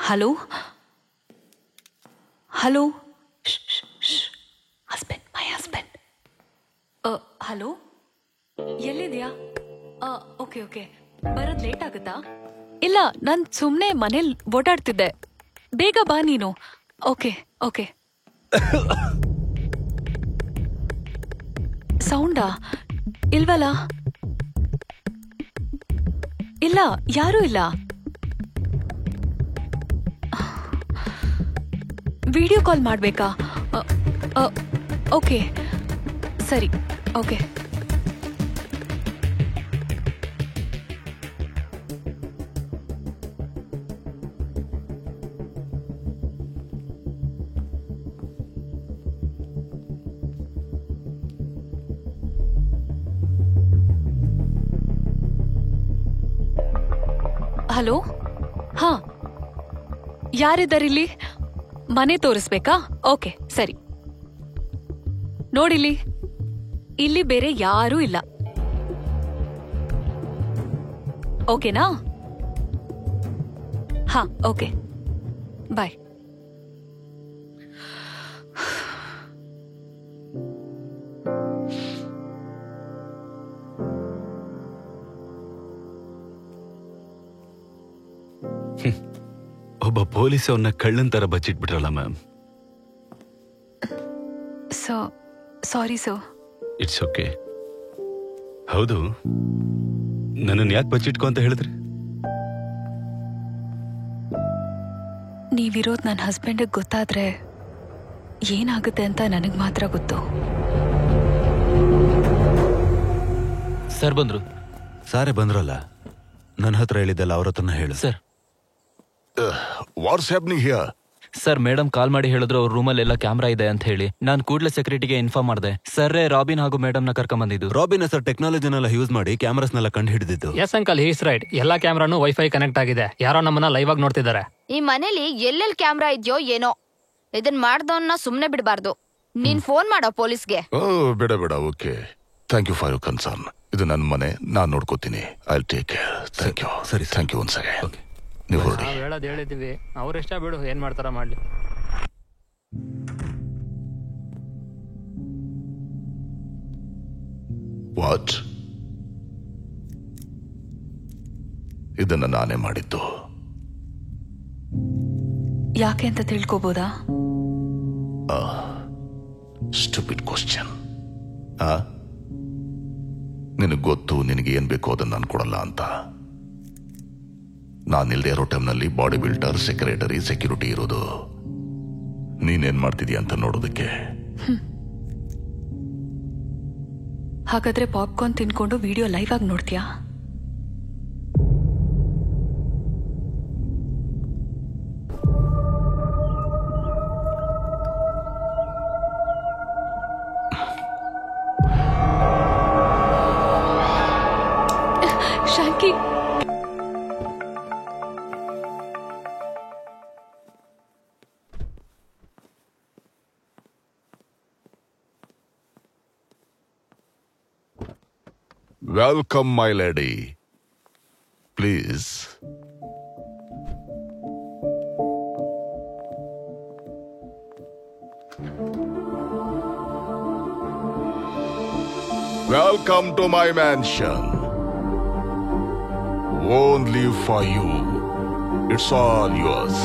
Hello hello husband my husband. Hello ಎಲ್ಲಿದ್ಯಾ? Okay okay, ಬರೋದು late ಆಗುತ್ತಾ? ಇಲ್ಲ, ನಾನು ಸುಮ್ಮನೆ ಮನೇಲಿ ಓಡಾಡ್ತಿದ್ದೆ. ಬೇಗ ಬಾ ನೀನು. Okay okay. ಸೌಂಡಾ? ಇಲ್ವಲ್ಲ. ಇಲ್ಲ, ಯಾರೂ ಇಲ್ಲ. ವಿಡಿಯೋ ಕಾಲ್ ಮಾಡ್ಬೇಕಾ? ಓಕೆ ಸರಿ. ಓಕೆ. ಹಲೋ, ಹಾ, ಯಾರಿದ್ದಾರಿಲ್ಲಿ? ಮನೆ ತೋರಿಸ್ಬೇಕಾ? ಓಕೆ ಸರಿ. ನೋಡಿಲ್ಲಿ, ಇಲ್ಲಿ ಬೇರೆ ಯಾರೂ ಇಲ್ಲ. ಓಕೆನಾ? ಹಾ ಓಕೆ, ಬಾಯ್. ಒಬ್ಬ ಪೊಲೀಸ್ ಅವನ್ನ ಕಳ್ಳನ್ ತರ ಬಚ್ಚಿಟ್ಬಿಟ್ರಲ್ಲ ma'am. Sorry sir. It's okay. ಹೌದು, ನನ್ನನ್ನು ಯಾಕೆ ಬಚ್ಚಿಟ್ಕೊ ಅಂತ ಹೇಳಿದ್ರಿ? ನೀವಿರೋದು ನನ್ನ ಹಸ್ಬೆಂಡಿಗೆ ಗೊತ್ತಾದ್ರೆ ಏನಾಗುತ್ತೆ ಅಂತ ನನಗೆ ಮಾತ್ರ ಗೊತ್ತು. ಸರ್ ಬಂದ್ರು. ಸಾರೇ ಬಂದ್ರಲ್ಲ, ನನ್ನ ಹತ್ರ ಹೇಳಿದ್ದೆಲ್ಲ ಅವ್ರ ಹತ್ರನ ಹೇಳು. Sir what's happening here? Sir madam ಕಾಲ್ ಮಾಡಿ ಹೇಳಿದ್ರು ಅವ್ರ ರೂಮಲ್ಲಿ ಎಲ್ಲ ಕ್ಯಾಮ್ರಾ ಇದೆ ಅಂತ ಹೇಳಿ. ನಾನು ಕೂಡಲೇ ಸೆಕ್ಯೂರಿಟಿಗೆ ಇನ್ಫಾರ್ಮ್ ಮಾಡಿದೆ. ಸರ್ರೇ ರಾಬಿನ್ ಹಾಗೂ ಮೇಡಮ್ನ ಕರ್ಕೊಂಡ್ಬಂದಿದ್ದು. ರಾಬಿನ್ ಸರ್ ಟೆಕ್ನಾಲಜಿನೆಲ್ಲ ಯೂಸ್ ಮಾಡಿ ಕ್ಯಾಮ್ರಾಸ್ನೆಲ್ಲ ಕಂಡು ಹಿಡಿದಿದ್ದು. Yes uncle, he's right. ಎಲ್ಲಾ ಕ್ಯಾಮ್ರಾನು ವೈಫೈ ಕನೆಕ್ಟ್ ಆಗಿದೆ. ಯಾರೋ ನಮ್ಮನ್ನ ಲೈವ್ ಆಗಿ ನೋಡ್ತಿದ್ದಾರೆ. ಈ ಮನೇಲಿ ಎಲ್ಲೆಲ್ಲಿ ಕ್ಯಾಮ್ರಾ ಇದೆಯೋ ಏನೋ, ಇದನ್ ಮಾಡ್ದವನ್ನ ಸುಮ್ನೆ ಬಿಡಬಾರ್ದು. ನೀನ್ ಫೋನ್ ಮಾಡೋ ಪೊಲೀಸ್ಗೆ. ಬೇಡ ಬೇಡ, okay. Thank you for your concern. ಇದು ನನ್ನ ಮನೆ, ನಾನ್ ನೋಡ್ಕೋತೀನಿ. I will take care. Thank you. ಸರಿ, ಥ್ಯಾಂಕ್ ಯು ಒನ್ಸ್ ಅಗೇನ್. ನೀವು ಹೊರಡಿ. ನಾವು ಹೇಳೋದು ಹೇಳಿದೀವಿ, ಅವ್ರಿಷ್ಟ ಬಿಡು, ಏನ್ ಮಾಡ್ತಾರ ಮಾಡ್ಲಿ. ವಾಟ್? ಇದನ್ನ ನಾನೇ ಮಾಡಿದ್ದು. ಯಾಕೆ ಅಂತ ತಿಳ್ಕೋಬೋದಾ? Stupid question. ನಿನಗೆ ಗೊತ್ತು ನಿನಗೆ ಏನ್ ಬೇಕೋ ಅದನ್ನ ನಾನು ಕೊಡಲ್ಲ ಅಂತ. ನಾನಿಲ್ಲದೆ ಇರೋ ಟೈಮ್ನಲ್ಲಿ ಬಾಡಿ ಬಿಲ್ಡರ್, ಸೆಕ್ರೆಟರಿ, ಸೆಕ್ಯೂರಿಟಿ ಇರೋದು. ನೀನೇನ್ ಮಾಡ್ತಿದೀಯ ಅಂತ ನೋಡೋದಕ್ಕೆ. ಹಾಗಾದ್ರೆ ಪಾಪ್ಕಾರ್ನ್ ತಿನ್ಕೊಂಡು ವಿಡಿಯೋ ಲೈವ್ ಆಗಿ ನೋಡ್ತೀಯಾ? Shanki, welcome my lady, please. Welcome to my mansion. Only for you. It's all yours.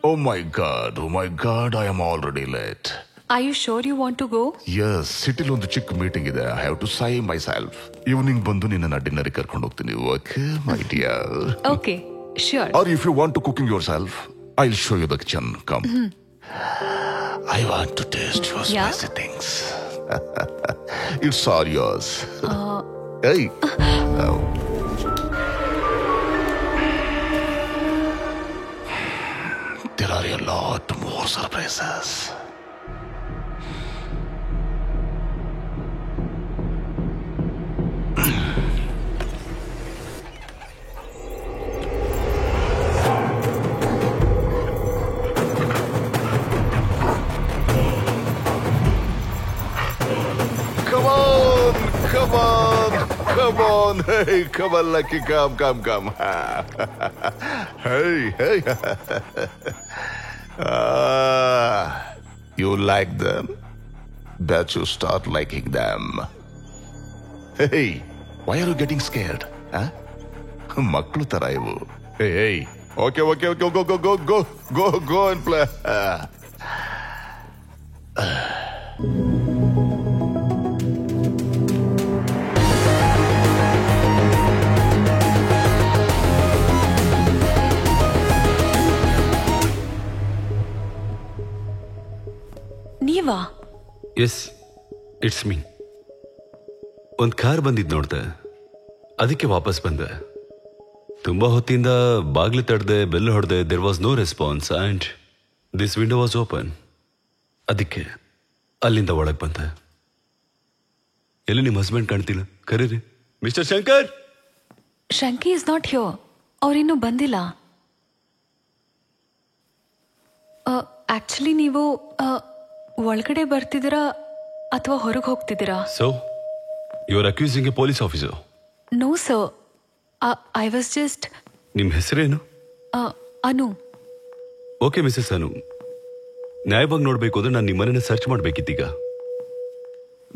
Oh my God, I am already late. Are you sure you want to go? Yes, ಸಿಟಿಲಿ ಒಂದು ಚಿಕ್ಕ meeting ಇದೆ. I have to ಸೈ my self. Evening ಬಂದು ನಿನ್ನ dinner ಕರ್ಕೊಂಡು ಹೋಗ್ತೀನಿ. Okay my dear. Okay, sure. Or if you want to cooking yourself, I'll show you the kitchen. Come. I want to taste your Yeah? spicy things. It's all yours. Hey. There are a lot more surprises. Come on. Hey, come on, Lucky. Come. Hey. You like them? Bet you start liking them. Hey, why are you getting scared? Huh? Maklu tara ivu. Hey. Okay, go and play. ನೀವಾ? Yes, it's me. ಒಂದು car ಬಂದಿದ್ದು ನೋಡ್ದೆ, ಅದಕ್ಕೆ ವಾಪಸ್ ಬಂದೆ. ತುಂಬಾ ಹೊತ್ತಿಂದ ಬಾಗ್ಲು ತಡ್ದೆ, ಬೆಲ್ ಹೊಡೆದೆ, there was no response and this window was open. ಅದಕ್ಕೆ ಅಲ್ಲಿಂದ ಒಳಗೆ ಬಂದೆ. ಎಲ್ಲಿ ನಿಮ್ಮ ಹಸ್ಬೆಂಡ್ ಕಾಣ್ತಿಲ್ಲ? ಕರೀರಿ. Mister Shankar. Shanki is not here. ಅವ್ರಿನ್ನೂ ಬಂದಿಲ್ಲ. ಆಕ್ಚುಲಿ ನೀವು ಒಳಗಡೆ ಬರ್ತಿದ್ದೀರಾ ಅಥವಾ ಹೊರಗೆ ಹೋಗ್ತಿದ್ದೀರಾ? So you are accusing a police officer? No sir, I was just. ನಿಮ್ಮ ಹೆಸರೇನು? ಅನು. ಓಕೆ ಮಿಸಸ್ ಅನು, ನ್ಯಾಯವಾಗಿ ನೋಡ್ಬೇಕು ಅಂದ್ರೆ ನಾನು ನಿಮ್ಮನ್ನ ಸರ್ಚ್ ಮಾಡ್ಬೇಕಿತ್ತೀಗ.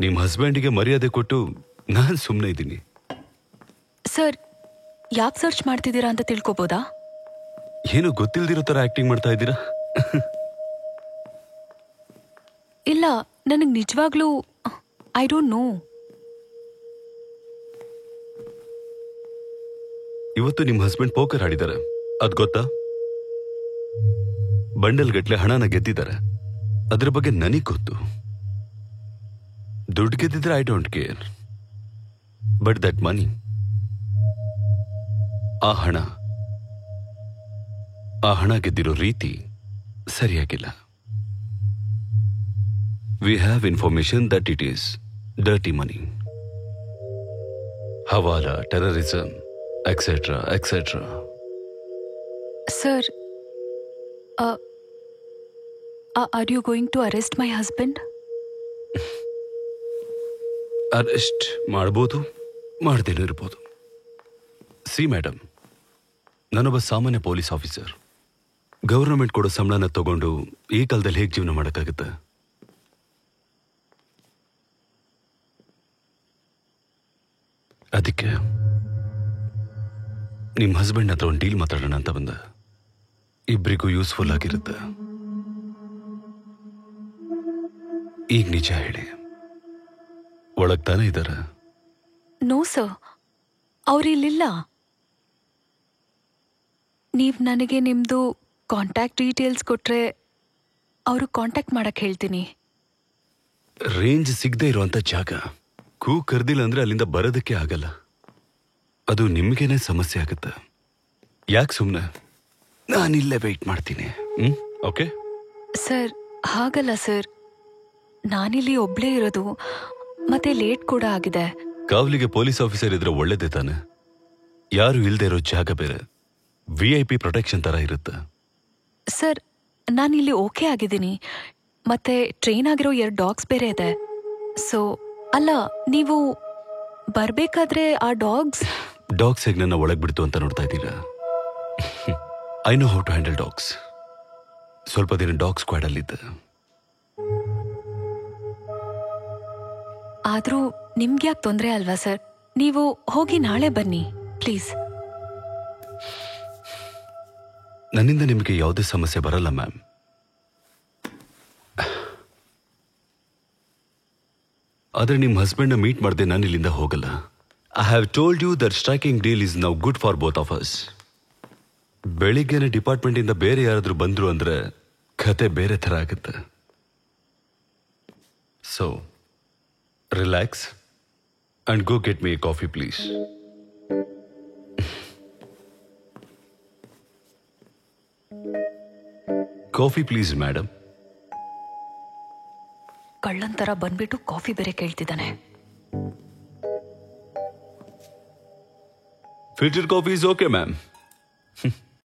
ನಿಮ್ಮ ಹಸ್ಬೆಂಡಿಗೆ ಮರ್ಯಾದೆ ಕೊಟ್ಟು ನಾನು ಸುಮ್ಮನೆ ಇದ್ದೀನಿ. ಸರ್, ಯಾಕೆ ಸರ್ಚ್ ಮಾಡ್ತಿದ್ದೀರಾ ಅಂತ ತಿಳ್ಕೊಬೋದಾ? ಏನು ಗೊತ್ತಿಲ್ದಿರೋ ತರ ಆಕ್ಟಿಂಗ್ ಮಾಡ್ತಾ ಇದ್ದೀರಾ? ಇಲ್ಲ, ನನಗೆ ನಿಜವಾಗ್ಲೂ ಐ ಡೋಂಟ್ ನೋ. ಇವತ್ತು ನಿಮ್ಮ ಹಸ್ಬೆಂಡ್ ಪೋಕರ್ ಆಡಿದ್ದಾರೆ, ಅದ್ ಗೊತ್ತಾ? ಬಂಡಲ್ ಗಟ್ಲೆ ಹಣನ ಗೆದ್ದಿದ್ದಾರೆ. ಅದ್ರ ಬಗ್ಗೆ ನನಗ್ ಗೊತ್ತು. ದುಡ್ಡು ಗೆದ್ದಿದ್ರೆ I don't care, but that money, ಆ ಹಣ ಗೆದ್ದಿರೋ ರೀತಿ ಸರಿಯಾಗಿಲ್ಲ. We have information that it is dirty money. Hawala, terrorism, etc. Sir, are you going to arrest my husband? Arrest ಮಾಡ್ಬೋದು, ಮಾಡ್ದೇನೂ ಇರ್ಬೋದು. ಸಿ ಮೇಡಮ್, ನಾನೊಬ್ಬ ಸಾಮಾನ್ಯ ಪೊಲೀಸ್ ಆಫೀಸರ್. ಗವರ್ನಮೆಂಟ್ ಕೊಡೋ ಸಂಬಳನ ತಗೊಂಡು ಈ ಕಾಲದಲ್ಲಿ ಹೇಗೆ ಜೀವನ ಮಾಡೋಕ್ಕಾಗುತ್ತೆ? ಅದಕ್ಕೆ ನಿಮ್ಮ ಹಸ್ಬೆಂಡ್ ಹತ್ರ ಒಂದು ಡೀಲ್ ಮಾತಾಡೋಣ ಅಂತ ಬಂದ. ಇಬ್ಬರಿಗೂ ಯೂಸ್ಫುಲ್ ಆಗಿರುತ್ತೆ. ಈಗ ನಿಜ ಹೇಳಿ, ಒಳಗ್ ತಾನೇ ಇದ್ದಾರ? ನೋ ಸರ್, ಅವ್ರಿಲ್ಲಿಲ್ಲ. ನೀವು ನನಗೆ ನಿಮ್ಮದು ಕಾಂಟ್ಯಾಕ್ಟ್ ಡೀಟೇಲ್ಸ್ ಕೊಟ್ರೆ ಅವರು ಕಾಂಟ್ಯಾಕ್ಟ್ ಮಾಡಕ್ಕೆ ಹೇಳ್ತೀನಿ. ರೇಂಜ್ ಸಿಗದೆ ಇರುವಂತ ಜಾಗ, ಕೂ ಕರ್ದಿಲ್ಲ ಅಂದ್ರೆ ಅಲ್ಲಿಂದ ಬರೋದಕ್ಕೆ ಆಗಲ್ಲ. ಅದು ನಿಮ್ಗೇನೆ ಸಮಸ್ಯೆ ಆಗುತ್ತೆ. ಯಾಕೆ ಸುಮ್ಮನೆ, ನಾನಿಲ್ಲೇ ವೆಯ್ಟ್ ಮಾಡ್ತೀನಿ. ಓಕೆ ಸರ್, ಹಾಗಲ್ಲ ಸರ್, ನಾನಿಲ್ಲಿ ಒಬ್ಳೇ ಇರೋದು, ಮತ್ತೆ ಲೇಟ್ ಕೂಡ ಆಗಿದೆ. ಕಾವಲಿಗೆ ಪೊಲೀಸ್ ಆಫೀಸರ್ ಇದ್ರೆ ಒಳ್ಳೇದೇ ತಾನೆ. ಯಾರು ಇಲ್ದೇ ಇರೋ ಜಾಗ ಬೇರೆ, VIP ಪ್ರೊಟೆಕ್ಷನ್ ತರ ಇರುತ್ತೆ. ಸರ್, ನಾನಿಲ್ಲಿ ಓಕೆ ಆಗಿದ್ದೀನಿ. ಮತ್ತೆ ಟ್ರೈನ್ ಆಗಿರೋ 2 ಡಾಗ್ಸ್ ಬೇರೆ ಇದೆ. ಸೊ ಅಲ್ಲ, ನೀವು ಬರ್ಬೇಕಾದ್ರೆ ಆ ಡಾಗ್ಸ್ ಹೇಗೆ ನನ್ನ ಒಳಗೆ ಬಿಡ್ತು ಅಂತ ನೋಡ್ತಾ ಇದ್ದೀರಾ? I know how to handle dogs. ಸ್ವಲ್ಪ ದಿನ ಡಾಗ್ ಸ್ಕ್ವಾಡ್ ಅಲ್ಲಿದ್ದೆ. ಆದ್ರೂ ನಿಮ್ಗೆ ಯಾಕೆ ತೊಂದರೆ ಅಲ್ವಾ ಸರ್? ನೀವು ಹೋಗಿ ನಾಳೆ ಬನ್ನಿ ಪ್ಲೀಸ್. ನನ್ನಿಂದ ನಿಮಗೆ ಯಾವುದೇ ಸಮಸ್ಯೆ ಬರಲ್ಲ ಮ್ಯಾಮ್. ಆದರೆ ನಿಮ್ಮ ಹಸ್ಬೆಂಡ್ನ ಮೀಟ್ ಮಾಡದೆ ನಾನು ಇಲ್ಲಿಂದ ಹೋಗಲ್ಲ. I have told you that striking deal is now good for both of us. ಬೆಳಿಗ್ಗೆನೆ ಡಿಪಾರ್ಟ್ಮೆಂಟಿಂದ ಬೇರೆ ಯಾರಾದರೂ ಬಂದ್ರು ಅಂದ್ರೆ ಕತೆ ಬೇರೆ ಥರ ಆಗುತ್ತೆ. So relax and go get me a coffee please. Coffee please madam. ಕಳ್ಳಂತರ ಬಂದ್ಬಿಟ್ಟು ಕಾಫಿ ಬೇರೆ ಕೇಳ್ತಿದ್ದಾನೆ. Filter coffee is okay ma'am.